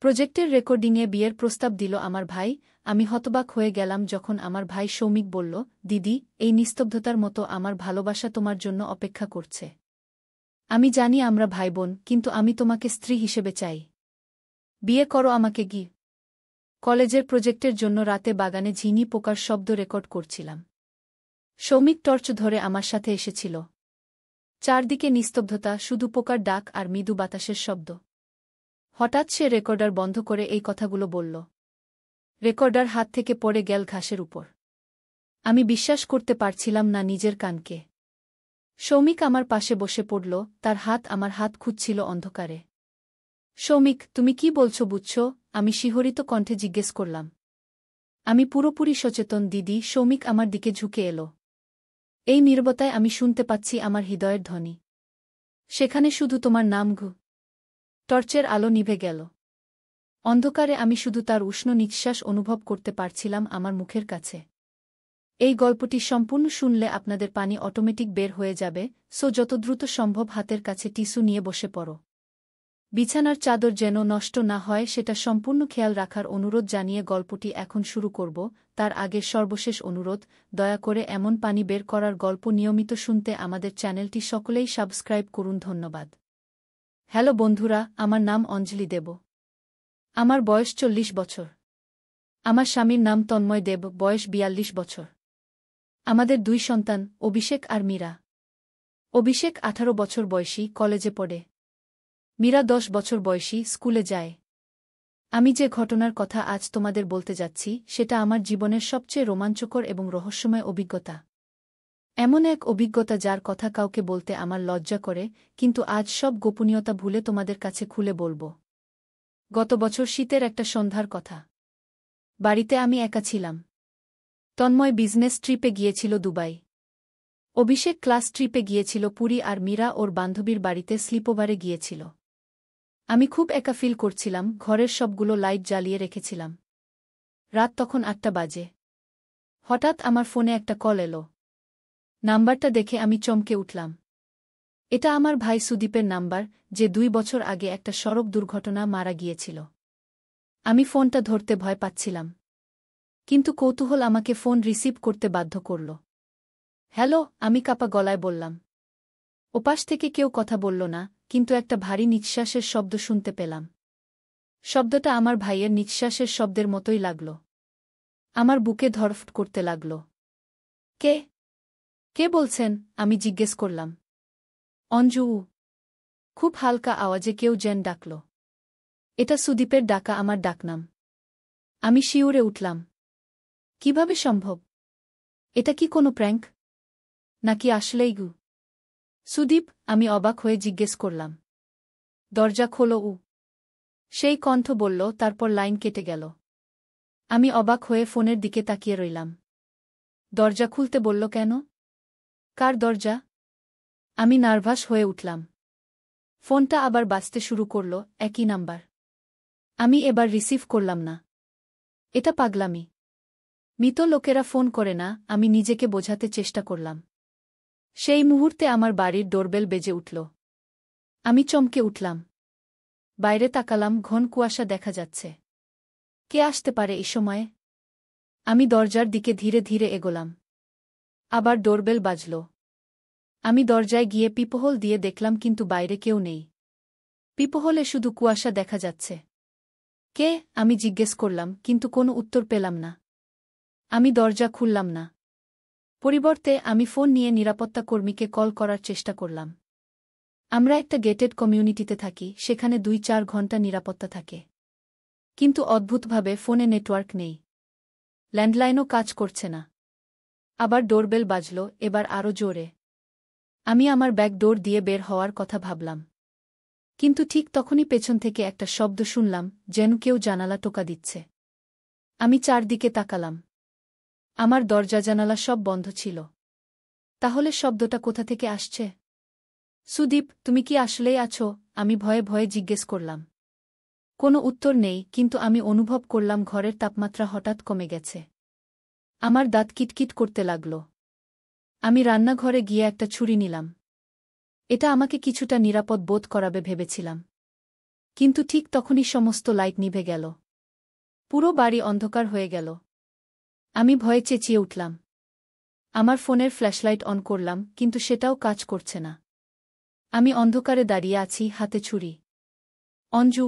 প্রজেক্টের রেকর্ডিংয়ে বিয়ের প্রস্তাব দিল আমার ভাই। আমি হতবাক হয়ে গেলাম যখন আমার ভাই সৌমিক বলল, দিদি, এই নিস্তব্ধতার মতো আমার ভালোবাসা তোমার জন্য অপেক্ষা করছে। আমি জানি আমরা ভাইবোন, কিন্তু আমি তোমাকে স্ত্রী হিসেবে চাই। বিয়ে করো আমাকে। কলেজের প্রজেক্টের জন্য রাতে বাগানে ঝিনি পোকার শব্দ রেকর্ড করছিলাম। সৌমিক টর্চ ধরে আমার সাথে এসেছিল। চারদিকে নিস্তব্ধতা, শুধু পোকার ডাক আর মৃদু বাতাসের শব্দ। হঠাৎ সে রেকর্ডার বন্ধ করে এই কথাগুলো বলল। রেকর্ডার হাত থেকে পড়ে গেল ঘাসের উপর। আমি বিশ্বাস করতে পারছিলাম না নিজের কানকে। সৌমিক আমার পাশে বসে পড়ল, তার হাত আমার হাত খুঁজছিল অন্ধকারে। সৌমিক, তুমি কি বলছো বুঝছ? আমি শিহরিত কণ্ঠে জিজ্ঞেস করলাম। আমি পুরোপুরি সচেতন দিদি। সৌমিক আমার দিকে ঝুঁকে এলো। এই নীরবতায় আমি শুনতে পাচ্ছি আমার হৃদয়ের ধ্বনি। সেখানে শুধু তোমার নাম। টর্চের আলো নিভে গেল। অন্ধকারে আমি শুধু তার উষ্ণ নিঃশ্বাস অনুভব করতে পারছিলাম আমার মুখের কাছে। এই গল্পটি সম্পূর্ণ শুনলে আপনাদের পানি অটোমেটিক বের হয়ে যাবে, সো যত দ্রুত সম্ভব হাতের কাছে টিস্যু নিয়ে বসে পড়ো। বিছানার চাদর যেন নষ্ট না হয় সেটা সম্পূর্ণ খেয়াল রাখার অনুরোধ জানিয়ে গল্পটি এখন শুরু করব। তার আগে সর্বশেষ অনুরোধ, দয়া করে এমন পানি বের করার গল্প নিয়মিত শুনতে আমাদের চ্যানেলটি সকলেই সাবস্ক্রাইব করুন। ধন্যবাদ। হ্যালো বন্ধুরা, আমার নাম অঞ্জলি দেব। আমার বয়স 40 বছর। আমার স্বামীর নাম তন্ময় দেব, বয়স 42 বছর। আমাদের 2 সন্তান, অভিষেক আর মীরা। অভিষেক 18 বছর বয়সী, কলেজে পড়ে। মীরা 10 বছর বয়সী, স্কুলে যায়। আমি যে ঘটনার কথা আজ তোমাদের বলতে যাচ্ছি সেটা আমার জীবনের সবচেয়ে রোমাঞ্চকর এবং রহস্যময় অভিজ্ঞতা। এমন এক অভিজ্ঞতা যার কথা কাউকে বলতে আমার লজ্জা করে, কিন্তু আজ সব গোপনীয়তা ভুলে তোমাদের কাছে খুলে বলবো। গত বছর শীতের একটা সন্ধ্যার কথা। বাড়িতে আমি একা ছিলাম। তন্ময় বিজনেস ট্রিপে গিয়েছিল দুবাই। অভিষেক ক্লাস ট্রিপে গিয়েছিল পুরী আর মীরা ওর বান্ধবীর বাড়িতে স্লিপওভারে গিয়েছিল। আমি খুব একা ফিল করছিলাম, ঘরের সবগুলো লাইট জ্বালিয়ে রেখেছিলাম। রাত তখন 8টা বাজে। হঠাৎ আমার ফোনে একটা কল এলো। নাম্বারটা দেখে আমি চমকে উঠলাম। এটা আমার ভাই সুদীপের নাম্বার, যে 2 বছর আগে একটা সড়ক দুর্ঘটনা মারা গিয়েছিল। আমি ফোনটা ধরতে ভয় পাচ্ছিলাম, কিন্তু কৌতূহল আমাকে ফোন রিসিভ করতে বাধ্য করল। হ্যালো, আমি কাঁপা গলায় বললাম। ওপাশ থেকে কেউ কথা বলল না, কিন্তু একটা ভারী নিঃশ্বাসের শব্দ শুনতে পেলাম। শব্দটা আমার ভাইয়ের নিঃশ্বাসের শব্দের মতোই লাগল। আমার বুকে ধড়ফড় করতে লাগল। কে কে বলছেন? আমি জিজ্ঞেস করলাম। অঞ্জু। খুব হালকা আওয়াজে কেউ যেন ডাকল। এটা সুদীপের ডাকা আমার ডাকনাম। আমি শিউরে উঠলাম। কিভাবে সম্ভব? এটা কি কোনো প্র্যাঙ্ক, নাকি আসলেই সুদীপ? আমি অবাক হয়ে জিজ্ঞেস করলাম। দরজা খোলো। সেই কণ্ঠ বলল, তারপর লাইন কেটে গেল। আমি অবাক হয়ে ফোনের দিকে তাকিয়ে রইলাম। দরজা খুলতে বলল কেন? কার দরজা? আমি নার্ভাস হয়ে উঠলাম। ফোনটা আবার বাজতে শুরু করল, একই নাম্বার। আমি এবার রিসিভ করলাম না। এটা পাগলামি। মৃত লোকেরা ফোন করে না, আমি নিজেকে বোঝাতে চেষ্টা করলাম। সেই মুহূর্তে আমার বাড়ির ডোরবেল বেজে উঠল। আমি চমকে উঠলাম। বাইরে তাকালাম, ঘন কুয়াশা দেখা যাচ্ছে। কে আসতে পারে এই সময়ে? আমি দরজার দিকে ধীরে ধীরে এগোলাম। আবার ডোরবেল বাজল। আমি দরজায় গিয়ে পিপোহোল দিয়ে দেখলাম, কিন্তু বাইরে কেউ নেই। পিপোহোলে শুধু কুয়াশা দেখা যাচ্ছে। কে? আমি জিজ্ঞেস করলাম, কিন্তু কোনো উত্তর পেলাম না। আমি দরজা খুললাম না। পরিবর্তে আমি ফোন নিয়ে নিরাপত্তা কর্মীকে কল করার চেষ্টা করলাম। আমরা একটা গেটেড কমিউনিটিতে থাকি, সেখানে 2-4 ঘন্টা নিরাপত্তা থাকে। কিন্তু অদ্ভুতভাবে ফোনে নেটওয়ার্ক নেই। ল্যান্ডলাইনও কাজ করছে না। আবার ডোরবেল বাজল, এবার আরও জোরে। আমি আমার ব্যাক ডোর দিয়ে বের হওয়ার কথা ভাবলাম। কিন্তু ঠিক তখনই পেছন থেকে একটা শব্দ শুনলাম, যেন কেউ জানালা টোকা দিচ্ছে। আমি চারদিকে তাকালাম। আমার দরজা জানালা সব বন্ধ ছিল। তাহলে শব্দটা কোথা থেকে আসছে? সুদীপ, তুমি কি আসলেই আছো? আমি ভয়ে ভয়ে জিজ্ঞেস করলাম। কোনো উত্তর নেই, কিন্তু আমি অনুভব করলাম ঘরের তাপমাত্রা হঠাৎ কমে গেছে। আমার দাঁত কিটকিট করতে লাগল। আমি রান্নাঘরে গিয়ে একটা ছুরি নিলাম। এটা আমাকে কিছুটা নিরাপদ বোধ করাবে ভেবেছিলাম। কিন্তু ঠিক তখনই সমস্ত লাইট নিভে গেল। পুরো বাড়ি অন্ধকার হয়ে গেল। আমি ভয়ে চেঁচিয়ে উঠলাম। আমার ফোনের ফ্ল্যাশলাইট অন করলাম, কিন্তু সেটাও কাজ করছে না। আমি অন্ধকারে দাঁড়িয়ে আছি, হাতে ছুরি। অঞ্জু!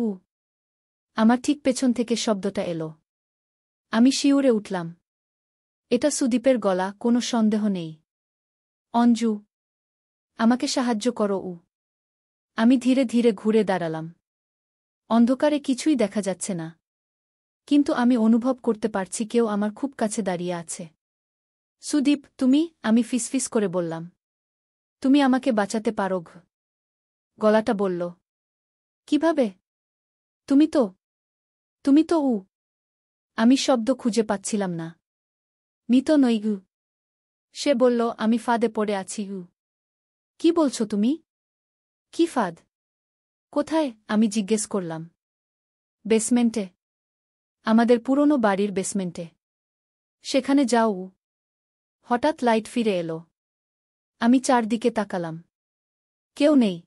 আমার ঠিক পেছন থেকে শব্দটা এলো। আমি শিউরে উঠলাম। এটা সুদীপের গলা, কোনো সন্দেহ নেই। অঞ্জু! আমাকে সাহায্য করো। আমি ধীরে ধীরে ঘুরে দাঁড়ালাম। অন্ধকারে কিছুই দেখা যাচ্ছে না, কিন্তু আমি অনুভব করতে পারছি কেউ আমার খুব কাছে দাঁড়িয়ে আছে। সুদীপ, তুমি? আমি ফিসফিস করে বললাম। তুমি আমাকে বাঁচাতে পারো? গলাটা বলল। কিভাবে? তুমি তো তুমি তো আমি শব্দ খুঁজে পাচ্ছিলাম না। মৃত নই। সে বলল, আমি ফাঁদে পড়ে আছি। কি বলছো তুমি? কি ফাঁদ? কোথায়? আমি জিজ্ঞেস করলাম। বেসমেন্টে। আমাদের পুরনো বাড়ির বেসমেন্টে। সেখানে যাও। হঠাৎ লাইট ফিরে এলো। আমি চারদিকে তাকালাম। কেউ নেই।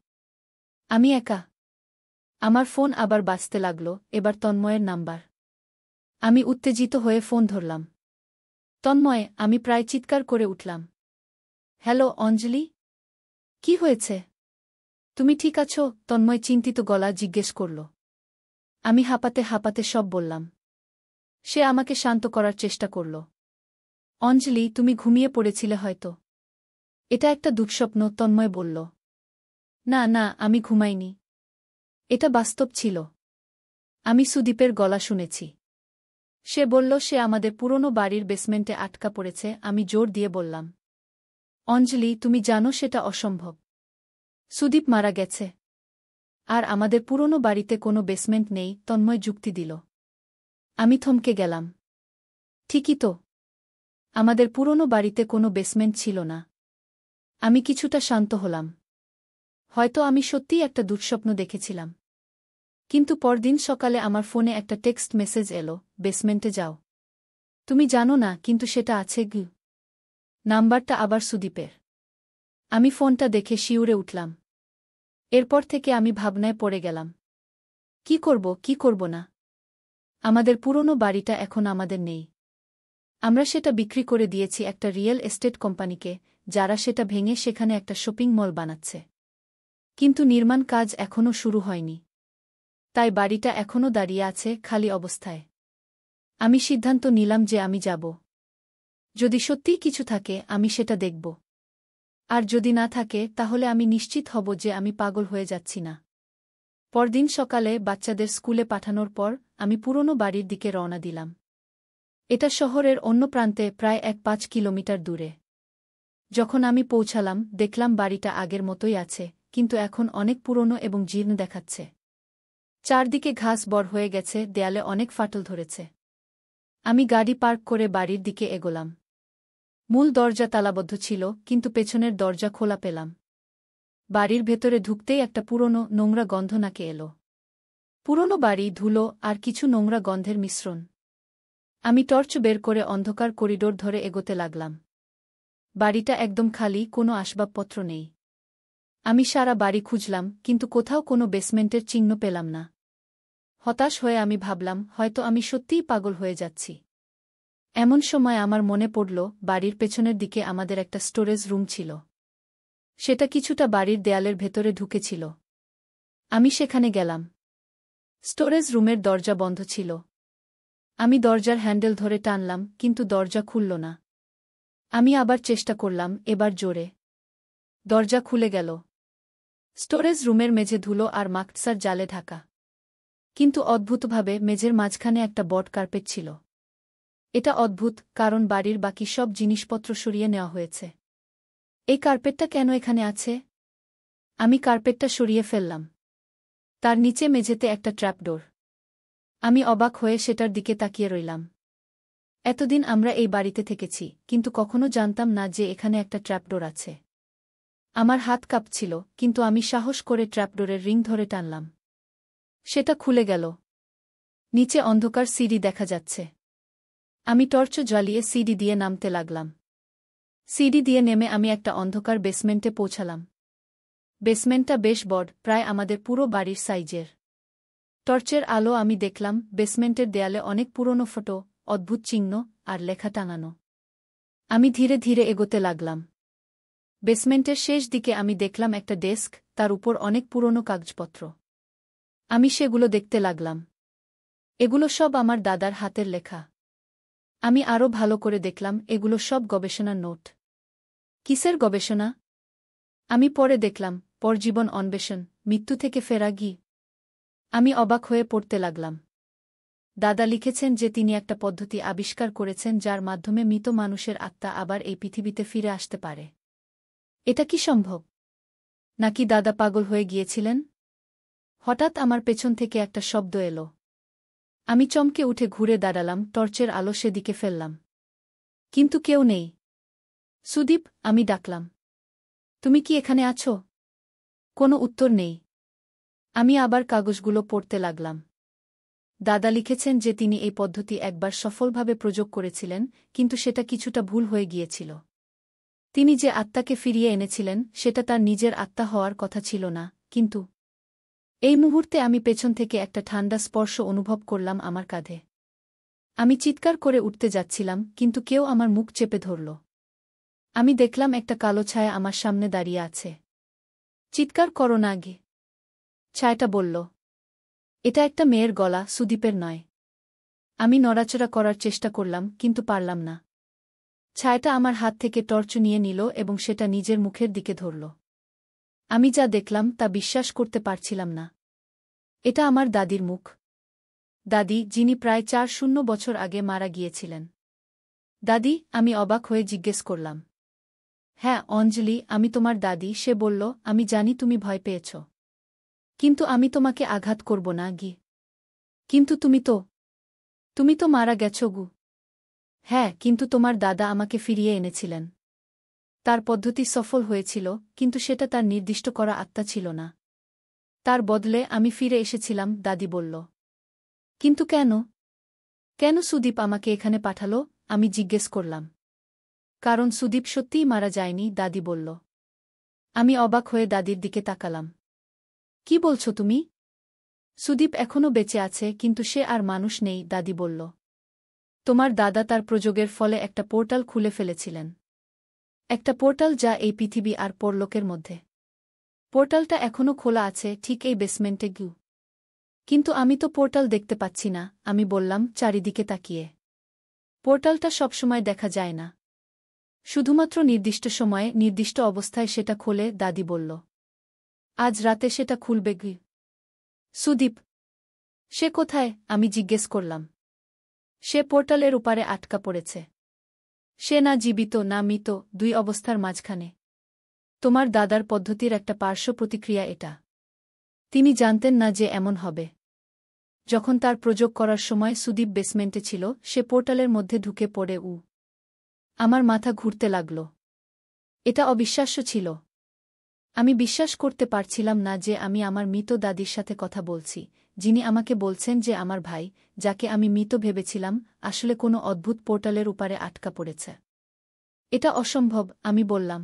আমি একা। আমার ফোন আবার বাজতে লাগল, এবার তন্ময়ের নাম্বার। আমি উত্তেজিত হয়ে ফোন ধরলাম। তন্ময়! আমি প্রায় চিৎকার করে উঠলাম। হ্যালো অঞ্জলি? কি হয়েছে? তুমি ঠিক আছো? তন্ময় চিন্তিত গলা জিজ্ঞেস করল। আমি হাঁপাতে হাঁপাতে সব বললাম। সে আমাকে শান্ত করার চেষ্টা করল। অঞ্জলি, তুমি ঘুমিয়ে পড়েছিলে হয়তো। এটা একটা দুঃস্বপ্ন, তন্ময় বলল। না না, আমি ঘুমাইনি। এটা বাস্তব ছিল। আমি সুদীপের গলা শুনেছি। সে বলল সে আমাদের পুরনো বাড়ির বেসমেন্টে আটকা পড়েছে। আমি জোর দিয়ে বললাম। অঞ্জলি, তুমি জানো সেটা অসম্ভব। সুদীপ মারা গেছে। আর আমাদের পুরনো বাড়িতে কোনো বেসমেন্ট নেই, তন্ময় যুক্তি দিল। আমি থমকে গেলাম। ঠিকই তো। আমাদের পুরনো বাড়িতে কোনো বেসমেন্ট ছিল না। আমি কিছুটা শান্ত হলাম। হয়তো আমি সত্যিই একটা দুঃস্বপ্ন দেখেছিলাম। কিন্তু পরদিন সকালে আমার ফোনে একটা টেক্সট মেসেজ এলো, বেসমেন্টে যাও। তুমি জানো না, কিন্তু সেটা আছে। নাম্বারটা আবার সুদীপের। আমি ফোনটা দেখে শিউরে উঠলাম। এরপর থেকে আমি ভাবনায় পড়ে গেলাম। কি করব, কি করব না। আমাদের পুরনো বাড়িটা এখন আমাদের নেই। আমরা সেটা বিক্রি করে দিয়েছি একটা রিয়েল এস্টেট কোম্পানিকে, যারা সেটা ভেঙে সেখানে একটা শপিং মল বানাচ্ছে। কিন্তু নির্মাণ কাজ এখনও শুরু হয়নি। তাই বাড়িটা এখনও দাঁড়িয়ে আছে, খালি অবস্থায়। আমি সিদ্ধান্ত নিলাম যে আমি যাব। যদি সত্যিই কিছু থাকে, আমি সেটা দেখব। আর যদি না থাকে, তাহলে আমি নিশ্চিত হব যে আমি পাগল হয়ে যাচ্ছি না। পরদিন সকালে বাচ্চাদের স্কুলে পাঠানোর পর আমি পুরনো বাড়ির দিকে রওনা দিলাম। এটা শহরের অন্য প্রান্তে, প্রায় 1-5 কিলোমিটার দূরে। যখন আমি পৌঁছালাম, দেখলাম বাড়িটা আগের মতোই আছে, কিন্তু এখন অনেক পুরনো এবং জীর্ণ দেখাচ্ছে। চারদিকে ঘাস বড় হয়ে গেছে, দেয়ালে অনেক ফাটল ধরেছে। আমি গাড়ি পার্ক করে বাড়ির দিকে এগোলাম। মূল দরজা তালাবদ্ধ ছিল, কিন্তু পেছনের দরজা খোলা পেলাম। বাড়ির ভেতরে ঢুকতেই একটা পুরনো, নোংরা গন্ধ নাকে এলো। পুরনো বাড়ি, ধুলো আর কিছু নোংরা গন্ধের মিশ্রণ। আমি টর্চ বের করে অন্ধকার করিডোর ধরে এগোতে লাগলাম। বাড়িটা একদম খালি, কোনো আসবাবপত্র নেই। আমি সারা বাড়ি খুঁজলাম, কিন্তু কোথাও কোনো বেসমেন্টের চিহ্ন পেলাম না। হতাশ হয়ে আমি ভাবলাম, হয়তো আমি সত্যিই পাগল হয়ে যাচ্ছি। এমন সময় আমার মনে পড়ল, বাড়ির পেছনের দিকে আমাদের একটা স্টোরেজ রুম ছিল। সেটা কিছুটা বাড়ির দেয়ালের ভেতরে ঢুকেছিল। আমি সেখানে গেলাম। স্টোরেজ রুমের দরজা বন্ধ ছিল। আমি দরজার হ্যান্ডেল ধরে টানলাম, কিন্তু দরজা খুলল না। আমি আবার চেষ্টা করলাম, এবার জোরে। দরজা খুলে গেল। স্টোরেজ রুমের মেঝে ধুলো আর মাকড়সার জালে ঢাকা। কিন্তু অদ্ভুতভাবে মেঝের মাঝখানে একটা বট কার্পেট ছিল। এটা অদ্ভুত, কারণ বাড়ির বাকি সব জিনিসপত্র সরিয়ে নেওয়া হয়েছে। এই কার্পেটটা কেন এখানে আছে? আমি কার্পেটটা সরিয়ে ফেললাম। তার নিচে মেঝেতে একটা ট্র্যাপডোর। আমি অবাক হয়ে সেটার দিকে তাকিয়ে রইলাম। এতদিন আমরা এই বাড়িতে থেকেছি, কিন্তু কখনো জানতাম না যে এখানে একটা ট্র্যাপডোর আছে। আমার হাত কাঁপছিল, কিন্তু আমি সাহস করে ট্র্যাপডোরের রিং ধরে টানলাম। সেটা খুলে গেল। নিচে অন্ধকার সিঁড়ি দেখা যাচ্ছে। আমি টর্চ জ্বালিয়ে সিঁড়ি দিয়ে নামতে লাগলাম। সিঁড়ি দিয়ে নেমে আমি একটা অন্ধকার বেসমেন্টে পৌঁছালাম। বেসমেন্টটা বেশ বড়, প্রায় আমাদের পুরো বাড়ির সাইজের। টর্চের আলো আমি দেখলাম বেসমেন্টের দেয়ালে অনেক পুরনো ফটো, অদ্ভুত চিহ্ন আর লেখা টাঙানো। আমি ধীরে ধীরে এগোতে লাগলাম। বেসমেন্টের শেষ দিকে আমি দেখলাম একটা ডেস্ক, তার উপর অনেক পুরনো কাগজপত্র। আমি সেগুলো দেখতে লাগলাম। এগুলো সব আমার দাদার হাতের লেখা। আমি আরও ভালো করে দেখলাম এগুলো সব গবেষণার নোট। কিসের গবেষণা? আমি পরে দেখলাম পরজীবন অন্বেষণ, মৃত্যু থেকে ফেরা গি। আমি অবাক হয়ে পড়তে লাগলাম। দাদা লিখেছেন যে তিনি একটা পদ্ধতি আবিষ্কার করেছেন যার মাধ্যমে মৃত মানুষের আত্মা আবার এই পৃথিবীতে ফিরে আসতে পারে। এটা কি সম্ভব? নাকি দাদা পাগল হয়ে গিয়েছিলেন? হঠাৎ আমার পেছন থেকে একটা শব্দ এলো। আমি চমকে উঠে ঘুরে দাঁড়ালাম, টর্চের আলো সেদিকে ফেললাম। কিন্তু কেউ নেই। সুদীপ, আমি ডাকলাম। তুমি কি এখানে আছো? কোনো উত্তর নেই। আমি আবার কাগজগুলো পড়তে লাগলাম। দাদা লিখেছেন যে তিনি এই পদ্ধতি একবার সফলভাবে প্রয়োগ করেছিলেন, কিন্তু সেটা কিছুটা ভুল হয়ে গিয়েছিল। তিনি যে আত্মাকে ফিরিয়ে এনেছিলেন সেটা তার নিজের আত্মা হওয়ার কথা ছিল না। কিন্তু এই মুহূর্তে আমি পেছন থেকে একটা ঠান্ডা স্পর্শ অনুভব করলাম আমার কাঁধে। আমি চিৎকার করে উঠতে যাচ্ছিলাম, কিন্তু কেউ আমার মুখ চেপে ধরল। আমি দেখলাম একটা কালো ছায়া আমার সামনে দাঁড়িয়ে আছে। চিৎকার করো না আগে, ছায়াটা বলল। এটা একটা মেয়ের গলা, সুদীপের নয়। আমি নড়াচড়া করার চেষ্টা করলাম, কিন্তু পারলাম না। ছায়াটা আমার হাত থেকে টর্চ নিয়ে নিল এবং সেটা নিজের মুখের দিকে ধরল। আমি যা দেখলাম তা বিশ্বাস করতে পারছিলাম না। এটা আমার দাদির মুখ। দাদি, যিনি প্রায় ৪০ বছর আগে মারা গিয়েছিলেন। দাদি, আমি অবাক হয়ে জিজ্ঞেস করলাম। হ্যাঁ অঞ্জলি, আমি তোমার দাদি। সে বলল, আমি জানি তুমি ভয় পেয়েছ। কিন্তু আমি তোমাকে আঘাত করব না গি। কিন্তু তুমি তো মারা গেছ গু। হ্যাঁ, কিন্তু তোমার দাদা আমাকে ফিরিয়ে এনেছিলেন। তার পদ্ধতি সফল হয়েছিল, কিন্তু সেটা তার নির্দিষ্ট করা আত্মা ছিল না। তার বদলে আমি ফিরে এসেছিলাম, দাদি বলল। কিন্তু কেন? কেন সুদীপ আমাকে এখানে পাঠালো? আমি জিজ্ঞেস করলাম। কারণ সুদীপ সত্যিই মারা যায়নি, দাদি বলল। আমি অবাক হয়ে দাদির দিকে তাকালাম। কি বলছো তুমি? সুদীপ এখনও বেঁচে আছে, কিন্তু সে আর মানুষ নেই, দাদি বলল। তোমার দাদা তার প্রযোগের ফলে একটা পোর্টাল খুলে ফেলেছিলেন। একটা পোর্টাল যা এই পৃথিবী আর পরলোকের মধ্যে। পোর্টালটা এখনও খোলা আছে, ঠিক এই বেসমেন্টে গু। কিন্তু আমি তো পোর্টাল দেখতে পাচ্ছি না, আমি বললাম চারিদিকে তাকিয়ে। পোর্টালটা সবসময় দেখা যায় না। শুধুমাত্র নির্দিষ্ট সময়ে নির্দিষ্ট অবস্থায় সেটা খোলে, দাদি বলল। আজ রাতে সেটা খুলবে গি। সুদীপ? সে কোথায়? আমি জিজ্ঞেস করলাম। সে পোর্টালের উপারে আটকা পড়েছে। সে না জীবিত না মৃত, দুই অবস্থার মাঝখানে। তোমার দাদার পদ্ধতির একটা পার্শ্ব প্রতিক্রিয়া এটা। তিনি জানতেন না যে এমন হবে। যখন তার প্রয়োগ করার সময় সুদীপ বেসমেন্টে ছিল, সে পোর্টালের মধ্যে ঢুকে পড়ে আমার মাথা ঘুরতে লাগল। এটা অবিশ্বাস্য ছিল। আমি বিশ্বাস করতে পারছিলাম না যে আমি আমার মৃত দাদির সাথে কথা বলছি, যিনি আমাকে বলছেন যে আমার ভাই, যাকে আমি মৃত ভেবেছিলাম, আসলে কোনো অদ্ভুত পোর্টালের উপারে আটকা পড়েছে। এটা অসম্ভব, আমি বললাম।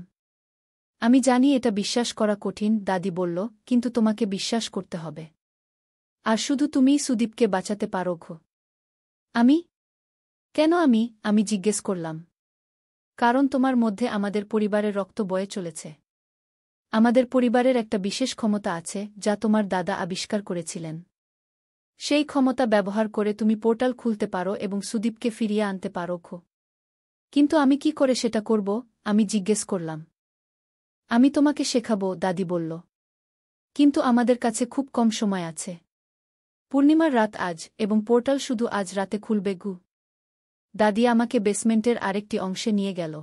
আমি জানি এটা বিশ্বাস করা কঠিন, দাদি বলল, কিন্তু তোমাকে বিশ্বাস করতে হবে। আর শুধু তুমিই সুদীপকে বাঁচাতে পারো গো। আমি? কেন আমি জিজ্ঞেস করলাম। কারণ তোমার মধ্যে আমাদের পরিবারের রক্ত বয়ে চলেছে। আমাদের পরিবারের একটা বিশেষ ক্ষমতা আছে, যা তোমার দাদা আবিষ্কার করেছিলেন। সেই ক্ষমতা ব্যবহার করে তুমি পোর্টাল খুলতে পারো এবং সুদীপকে ফিরিয়ে আনতে পারো গো। কিন্তু আমি কি করে সেটা করব? আমি জিজ্ঞেস করলাম। আমি তোমাকে শেখাবো, দাদি বলল। কিন্তু আমাদের কাছে খুব কম সময় আছে। পূর্ণিমার রাত আজ, এবং পোর্টাল শুধু আজ রাতে খুলবে গু। দাদি আমাকে বেসমেন্টের আরেকটি অংশে নিয়ে গেল।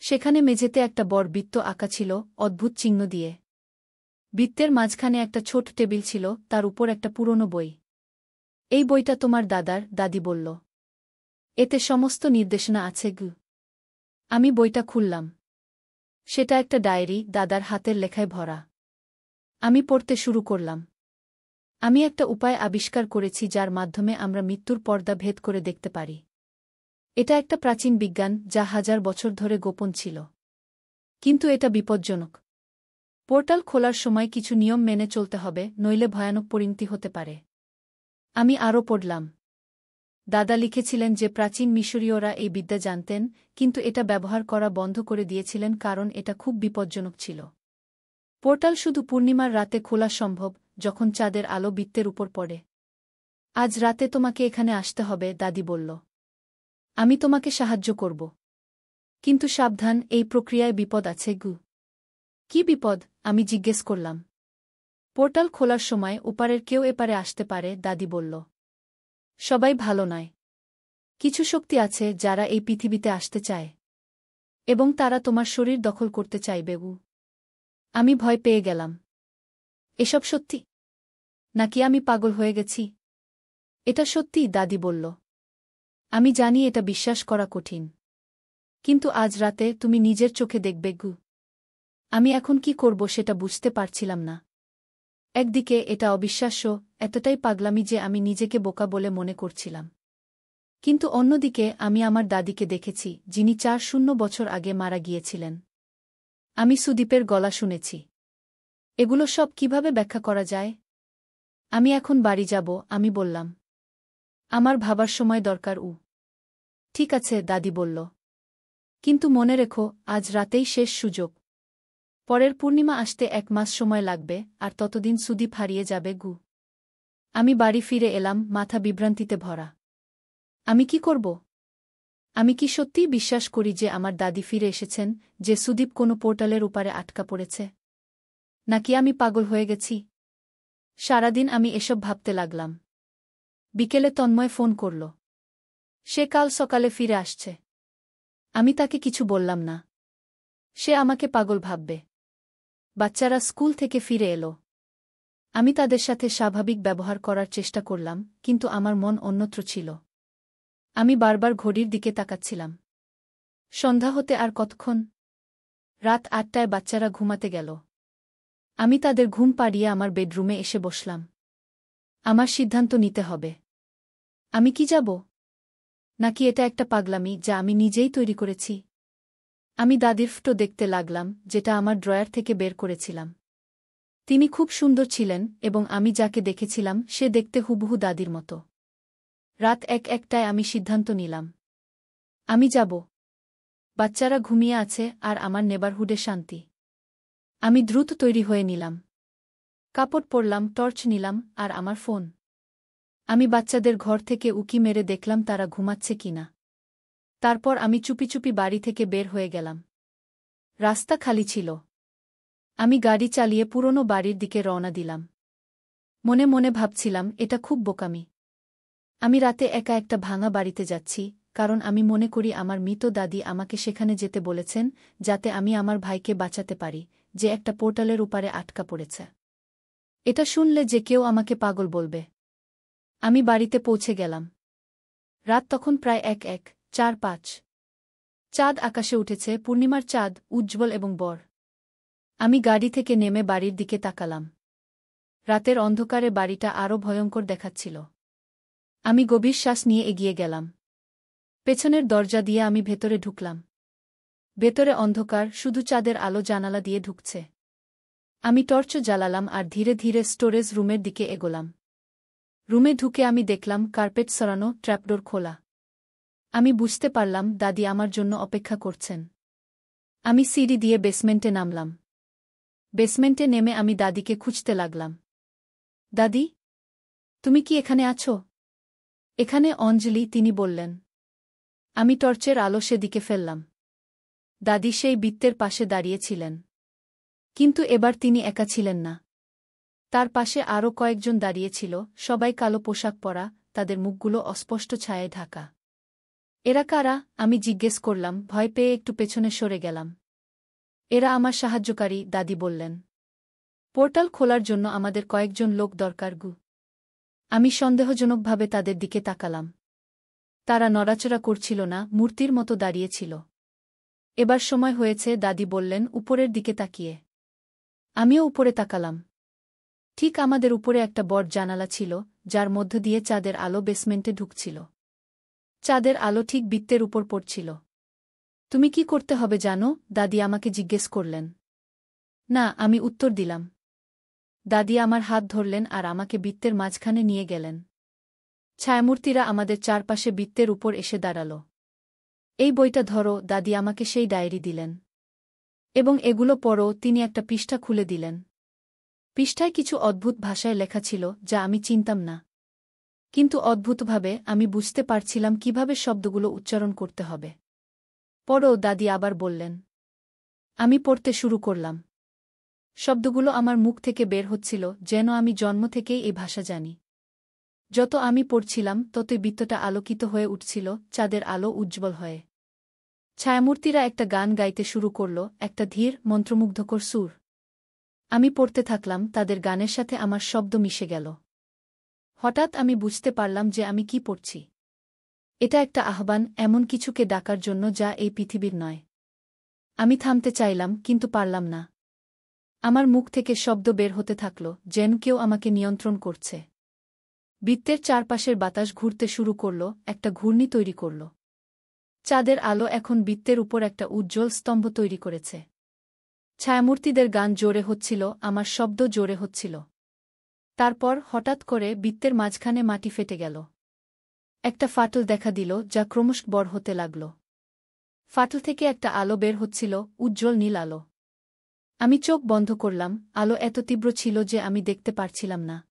সেখানে মেঝেতে একটা বড় বৃত্ত আঁকা ছিল, অদ্ভুত চিহ্ন দিয়ে। বৃত্তের মাঝখানে একটা ছোট টেবিল ছিল, তার উপর একটা পুরনো বই। এই বইটা তোমার দাদার, দাদি বলল। এতে সমস্ত নির্দেশনা আছে গু। আমি বইটা খুললাম। সেটা একটা ডায়েরি, দাদার হাতের লেখায় ভরা। আমি পড়তে শুরু করলাম। আমি একটা উপায় আবিষ্কার করেছি যার মাধ্যমে আমরা মৃত্যুর পর্দা ভেদ করে দেখতে পারি। এটা একটা প্রাচীন বিজ্ঞান যা 1000 বছর ধরে গোপন ছিল। কিন্তু এটা বিপজ্জনক। পোর্টাল খোলার সময় কিছু নিয়ম মেনে চলতে হবে, নইলে ভয়ানক পরিণতি হতে পারে। আমি আরও পড়লাম। দাদা লিখেছিলেন যে প্রাচীন মিশরীয়রা এই বিদ্যা জানতেন, কিন্তু এটা ব্যবহার করা বন্ধ করে দিয়েছিলেন কারণ এটা খুব বিপজ্জনক ছিল। পোর্টাল শুধু পূর্ণিমার রাতে খোলা সম্ভব, যখন চাঁদের আলো বৃত্তের উপর পড়ে। আজ রাতে তোমাকে এখানে আসতে হবে, দাদি বলল। আমি তোমাকে সাহায্য করব। কিন্তু সাবধান, এই প্রক্রিয়ায় বিপদ আছে গু। কি বিপদ? আমি জিজ্ঞেস করলাম। পোর্টাল খোলার সময় ওপারের কেউ এপারে আসতে পারে, দাদি বলল। সবাই ভালো নয়। কিছু শক্তি আছে যারা এই পৃথিবীতে আসতে চায়। এবং তারা তোমার শরীর দখল করতে চাইবে গু। আমি ভয় পেয়ে গেলাম। এসব সত্যি? নাকি আমি পাগল হয়ে গেছি? এটা সত্যি, দাদি বলল। আমি জানি এটা বিশ্বাস করা কঠিন। কিন্তু আজ রাতে তুমি নিজের চোখে দেখবে গু। আমি এখন কি করব সেটা বুঝতে পারছিলাম না। একদিকে এটা অবিশ্বাস্য, এতটাই পাগলামি যে আমি নিজেকে বোকা বলে মনে করছিলাম। কিন্তু অন্যদিকে আমি আমার দাদিকে দেখেছি, যিনি ৪০ বছর আগে মারা গিয়েছিলেন। আমি সুদীপের গলা শুনেছি। এগুলো সব কিভাবে ব্যাখ্যা করা যায়? আমি এখন বাড়ি যাব, আমি বললাম। আমার ভাবার সময় দরকার। ঠিক আছে, দাদি বলল। কিন্তু মনে রেখো, আজ রাতেই শেষ সুযোগ। পরের পূর্ণিমা আসতে ১ মাস সময় লাগবে, আর ততদিন সুদীপ হারিয়ে যাবে গু। আমি বাড়ি ফিরে এলাম, মাথা বিভ্রান্তিতে ভরা। আমি কি করব? আমি কি সত্যিই বিশ্বাস করি যে আমার দাদি ফিরে এসেছেন, যে সুদীপ কোনো পোর্টালের উপারে আটকা পড়েছে? নাকি আমি পাগল হয়ে গেছি? সারাদিন আমি এসব ভাবতে লাগলাম। বিকেলে তন্ময় ফোন করল। সে কাল সকালে ফিরে আসছে। আমি তাকে কিছু বললাম না। সে আমাকে পাগল ভাববে। বাচ্চারা স্কুল থেকে ফিরে এলো। আমি তাদের সাথে স্বাভাবিক ব্যবহার করার চেষ্টা করলাম, কিন্তু আমার মন অন্যত্র ছিল। আমি বারবার ঘড়ির দিকে তাকাচ্ছিলাম। সন্ধ্যা হতে আর কতক্ষণ? রাত ৮টায় বাচ্চারা ঘুমাতে গেল। আমি তাদের ঘুম পাড়িয়ে আমার বেডরুমে এসে বসলাম। আমার সিদ্ধান্ত নিতে হবে। আমি কি যাব? নাকি এটা একটা পাগলামি যা আমি নিজেই তৈরি করেছি? আমি দাদির ফটো দেখতে লাগলাম, যেটা আমার ড্রয়ার থেকে বের করেছিলাম। তিনি খুব সুন্দর ছিলেন, এবং আমি যাকে দেখেছিলাম সে দেখতে হুবহু দাদির মতো। রাত ১টায় আমি সিদ্ধান্ত নিলাম। আমি যাব। বাচ্চারা ঘুমিয়ে আছে আর আমার নেবারহুডে শান্তি। আমি দ্রুত তৈরি হয়ে নিলাম। কাপড় পরলাম, টর্চ নিলাম, আর আমার ফোন। আমি বাচ্চাদের ঘর থেকে উকি মেরে দেখলাম তারা ঘুমাচ্ছে কিনা। তারপর আমি চুপি চুপি বাড়ি থেকে বের হয়ে গেলাম। রাস্তা খালি ছিল। আমি গাড়ি চালিয়ে পুরনো বাড়ির দিকে রওনা দিলাম। মনে মনে ভাবছিলাম, এটা খুব বোকামি। আমি রাতে একা একটা ভাঙা বাড়িতে যাচ্ছি, কারণ আমি মনে করি আমার মৃত দাদি আমাকে সেখানে যেতে বলেছেন, যাতে আমি আমার ভাইকে বাঁচাতে পারি, যে একটা পোর্টালের উপারে আটকা পড়েছে। এটা শুনলে যে কেউ আমাকে পাগল বলবে। আমি বাড়িতে পৌঁছে গেলাম। রাত তখন প্রায় ১:৪-৫। চাঁদ আকাশে উঠেছে, পূর্ণিমার চাঁদ, উজ্জ্বল এবং বর। আমি গাড়ি থেকে নেমে বাড়ির দিকে তাকালাম। রাতের অন্ধকারে বাড়িটা আরও ভয়ঙ্কর দেখাচ্ছিল। আমি গভীর শ্বাস নিয়ে এগিয়ে গেলাম। পেছনের দরজা দিয়ে আমি ভেতরে ঢুকলাম। ভেতরে অন্ধকার, শুধু চাঁদের আলো জানালা দিয়ে ঢুকছে। আমি টর্চ জ্বালালাম আর ধীরে ধীরে স্টোরেজ রুমের দিকে এগোলাম। রুমে ঢুকে আমি দেখলাম কার্পেট সরানো, ট্র্যাপডোর খোলা। আমি বুঝতে পারলাম দাদি আমার জন্য অপেক্ষা করছেন। আমি সিঁড়ি দিয়ে বেসমেন্টে নামলাম। বেসমেন্টে নেমে আমি দাদিকে খুঁজতে লাগলাম। দাদি, তুমি কি এখানে আছো? এখানে অঞ্জলি, তিনি বললেন। আমি টর্চের আলো সেদিকে ফেললাম। দাদি সেই বৃত্তের পাশে দাঁড়িয়েছিলেন। কিন্তু এবার তিনি একা ছিলেন না। তার পাশে আরও কয়েকজন দাঁড়িয়েছিল, সবাই কালো পোশাক পরা, তাদের মুখগুলো অস্পষ্ট ছায়ায় ঢাকা। এরা কারা? আমি জিজ্ঞেস করলাম, ভয় পেয়ে একটু পেছনে সরে গেলাম। এরা আমার সাহায্যকারী, দাদি বললেন। পোর্টাল খোলার জন্য আমাদের কয়েকজন লোক দরকার গু। আমি সন্দেহজনকভাবে তাদের দিকে তাকালাম। তারা নড়াচড়া করছিল না, মূর্তির মতো দাঁড়িয়েছিল। এবার সময় হয়েছে, দাদি বললেন উপরের দিকে তাকিয়ে। আমিও উপরে তাকালাম। ঠিক আমাদের উপরে একটা বড় জানালা ছিল, যার মধ্য দিয়ে চাঁদের আলো বেসমেন্টে ঢুকছিল। চাঁদের আলো ঠিক বৃত্তের উপর পড়ছিল। তুমি কি করতে হবে জানো? দাদি আমাকে জিজ্ঞেস করলেন। না, আমি উত্তর দিলাম। দাদি আমার হাত ধরলেন আর আমাকে বৃত্তের মাঝখানে নিয়ে গেলেন। ছায়ামূর্তিরা আমাদের চারপাশে বৃত্তের উপর এসে দাঁড়াল। এই বইটা ধরো, দাদি আমাকে সেই ডায়েরি দিলেন। এবং এগুলো পড়ো, তিনি একটা পৃষ্ঠা খুলে দিলেন। পৃষ্ঠায় কিছু অদ্ভুত ভাষায় লেখা ছিল যা আমি চিনতাম না। কিন্তু অদ্ভুতভাবে আমি বুঝতে পারছিলাম কিভাবে শব্দগুলো উচ্চারণ করতে হবে। পড়ো, দাদি আবার বললেন। আমি পড়তে শুরু করলাম। শব্দগুলো আমার মুখ থেকে বের হচ্ছিল যেন আমি জন্ম থেকেই এই ভাষা জানি। যত আমি পড়ছিলাম ততই বৃত্তটা আলোকিত হয়ে উঠছিল, চাঁদের আলো উজ্জ্বল হয়ে। ছায়ামূর্তিরা একটা গান গাইতে শুরু করল, একটা ধীর, মন্ত্রমুগ্ধকর সুর। আমি পড়তে থাকলাম, তাদের গানের সাথে আমার শব্দ মিশে গেল। হঠাৎ আমি বুঝতে পারলাম যে আমি কি পড়ছি। এটা একটা আহ্বান, এমন কিছুকে ডাকার জন্য যা এই পৃথিবীর নয়। আমি থামতে চাইলাম, কিন্তু পারলাম না। আমার মুখ থেকে শব্দ বের হতে থাকল, যেন কেউ আমাকে নিয়ন্ত্রণ করছে। বৃত্তের চারপাশের বাতাস ঘুরতে শুরু করল, একটা ঘূর্ণি তৈরি করল। চাঁদের আলো এখন বৃত্তের উপর একটা উজ্জ্বল স্তম্ভ তৈরি করেছে। ছায়ামূর্তিদের গান জোরে হচ্ছিল, আমার শব্দ জোরে হচ্ছিল। তারপর হঠাৎ করে বৃত্তের মাঝখানে মাটি ফেটে গেল। একটা ফাটল দেখা দিল, যা ক্রমশ বড় হতে লাগল। ফাটল থেকে একটা আলো বের হচ্ছিল, উজ্জ্বল নীল আলো। আমি চোখ বন্ধ করলাম, আলো এত তীব্র ছিল যে আমি দেখতে পারছিলাম না।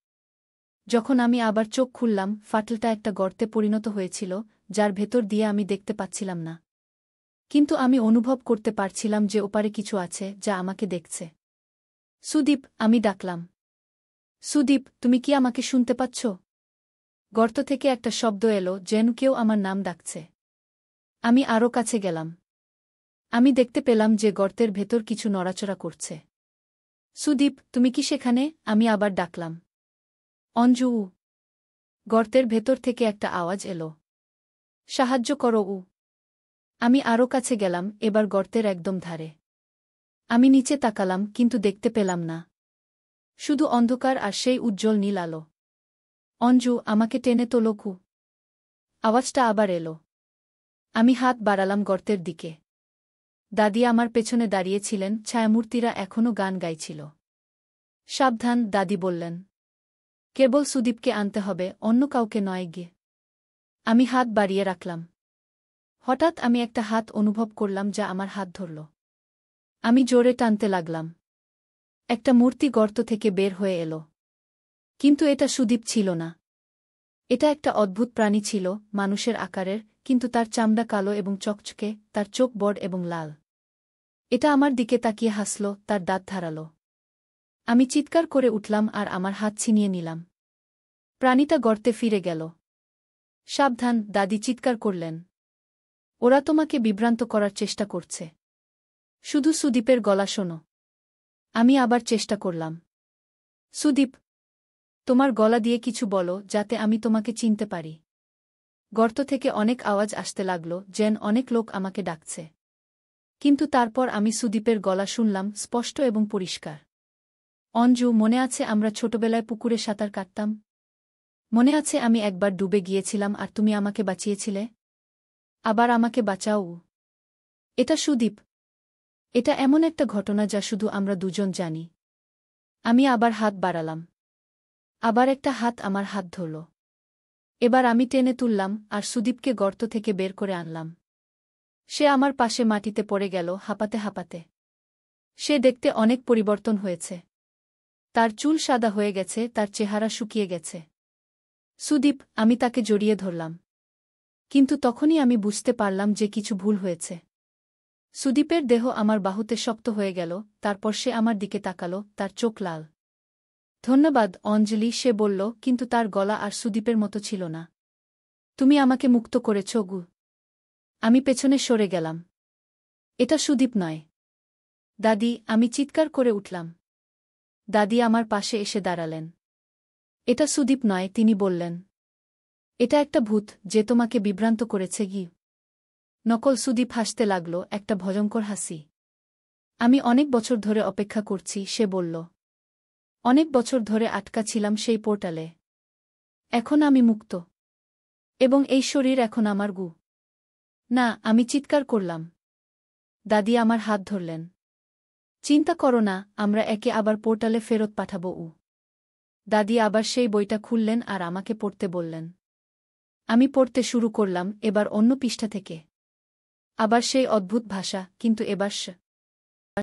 যখন আমি আবার চোখ খুললাম, ফাটলটা একটা গর্তে পরিণত হয়েছিল, যার ভেতর দিয়ে আমি দেখতে পাচ্ছিলাম না। কিন্তু আমি অনুভব করতে পারছিলাম যে ওপারে কিছু আছে যা আমাকে দেখছে। সুদীপ, আমি ডাকলাম। সুদীপ, তুমি কি আমাকে শুনতে পাচ্ছ? গর্ত থেকে একটা শব্দ এলো, যেন কেউ আমার নাম ডাকছে। আমি আরও কাছে গেলাম। আমি দেখতে পেলাম যে গর্তের ভেতর কিছু নড়াচড়া করছে। সুদীপ, তুমি কি সেখানে? আমি আবার ডাকলাম। অঞ্জু। গর্তের ভেতর থেকে একটা আওয়াজ এলো। সাহায্য করো। আমি আরও কাছে গেলাম, এবার গর্তের একদম ধারে। আমি নিচে তাকালাম, কিন্তু দেখতে পেলাম না। শুধু অন্ধকার আর সেই উজ্জ্বল নীল আলো। অঞ্জু, আমাকে টেনে তোলো। আওয়াজটা আবার এলো। আমি হাত বাড়ালাম গর্তের দিকে। দাদি আমার পেছনে দাঁড়িয়েছিলেন, ছায়ামূর্তিরা এখনও গান গাইছিল। সাবধান, দাদি বললেন। কেবল সুদীপকে আনতে হবে, অন্য কাউকে নয়। গিয়ে আমি হাত বাড়িয়ে রাখলাম। হঠাৎ আমি একটা হাত অনুভব করলাম যা আমার হাত ধরল। আমি জোরে টানতে লাগলাম। একটা মূর্তি গর্ত থেকে বের হয়ে এলো। কিন্তু এটা সুদীপ ছিল না। এটা একটা অদ্ভুত প্রাণী ছিল, মানুষের আকারের, কিন্তু তার চামড়া কালো এবং চকচকে, তার চোখ বড় এবং লাল। এটা আমার দিকে তাকিয়ে হাসল, তার দাঁত ধারালো। আমি চিৎকার করে উঠলাম আর আমার হাত ছিনিয়ে নিলাম। প্রাণীটা গর্তে ফিরে গেল। সাবধান, দাদি চিৎকার করলেন। ওরা তোমাকে বিভ্রান্ত করার চেষ্টা করছে। শুধু সুদীপের গলা শোনো। আমি আবার চেষ্টা করলাম। সুদীপ, তোমার গলা দিয়ে কিছু বলো, যাতে আমি তোমাকে চিনতে পারি। গর্ত থেকে অনেক আওয়াজ আসতে লাগল, যেন অনেক লোক আমাকে ডাকছে। কিন্তু তারপর আমি সুদীপের গলা শুনলাম, স্পষ্ট এবং পরিষ্কার। অঞ্জু, মনে আছে আমরা ছোটবেলায় পুকুরে সাঁতার কাটতাম? মনে আছে আমি একবার ডুবে গিয়েছিলাম আর তুমি আমাকে বাঁচিয়েছিলে? আবার আমাকে বাঁচাও। এটা সুদীপ। এটা এমন একটা ঘটনা যা শুধু আমরা দুজন জানি। আমি আবার হাত বাড়ালাম। আবার একটা হাত আমার হাত ধরল। এবার আমি টেনে তুললাম আর সুদীপকে গর্ত থেকে বের করে আনলাম। সে আমার পাশে মাটিতে পড়ে গেল, হাঁপাতে হাঁপাতে। সে দেখতে অনেক পরিবর্তন হয়েছে। তার চুল সাদা হয়ে গেছে, তার চেহারা শুকিয়ে গেছে। সুদীপ, আমি তাকে জড়িয়ে ধরলাম। কিন্তু তখনই আমি বুঝতে পারলাম যে কিছু ভুল হয়েছে। সুদীপের দেহ আমার বাহুতে শক্ত হয়ে গেল, তারপর সে আমার দিকে তাকালো, তার চোখ লাল। ধন্যবাদ, অঞ্জলি, সে বলল, কিন্তু তার গলা আর সুদীপের মতো ছিল না। তুমি আমাকে মুক্ত করেছ, গু। আমি পেছনে সরে গেলাম। এটা সুদীপ নয়। দাদি, আমি চিৎকার করে উঠলাম। দাদি আমার পাশে এসে দাঁড়ালেন। এটা সুদীপ নয়, তিনি বললেন। এটা একটা ভূত, যে তোমাকে বিভ্রান্ত করেছে। গি নকল। সুদীপ হাসতে লাগল, একটা ভয়ঙ্কর হাসি। আমি অনেক বছর ধরে অপেক্ষা করছি, সে বলল। অনেক বছর ধরে আটকা ছিলাম সেই পোর্টালে। এখন আমি মুক্ত। এবং এই শরীর এখন আমার। গু না, আমি চিৎকার করলাম। দাদি আমার হাত ধরলেন। চিন্তা করো না, আমরা একে আবার পোর্টালে ফেরত পাঠাবো। দাদি আবার সেই বইটা খুললেন আর আমাকে পড়তে বললেন। আমি পড়তে শুরু করলাম, এবার অন্য পৃষ্ঠা থেকে। আবার সেই অদ্ভুত ভাষা, কিন্তু এবার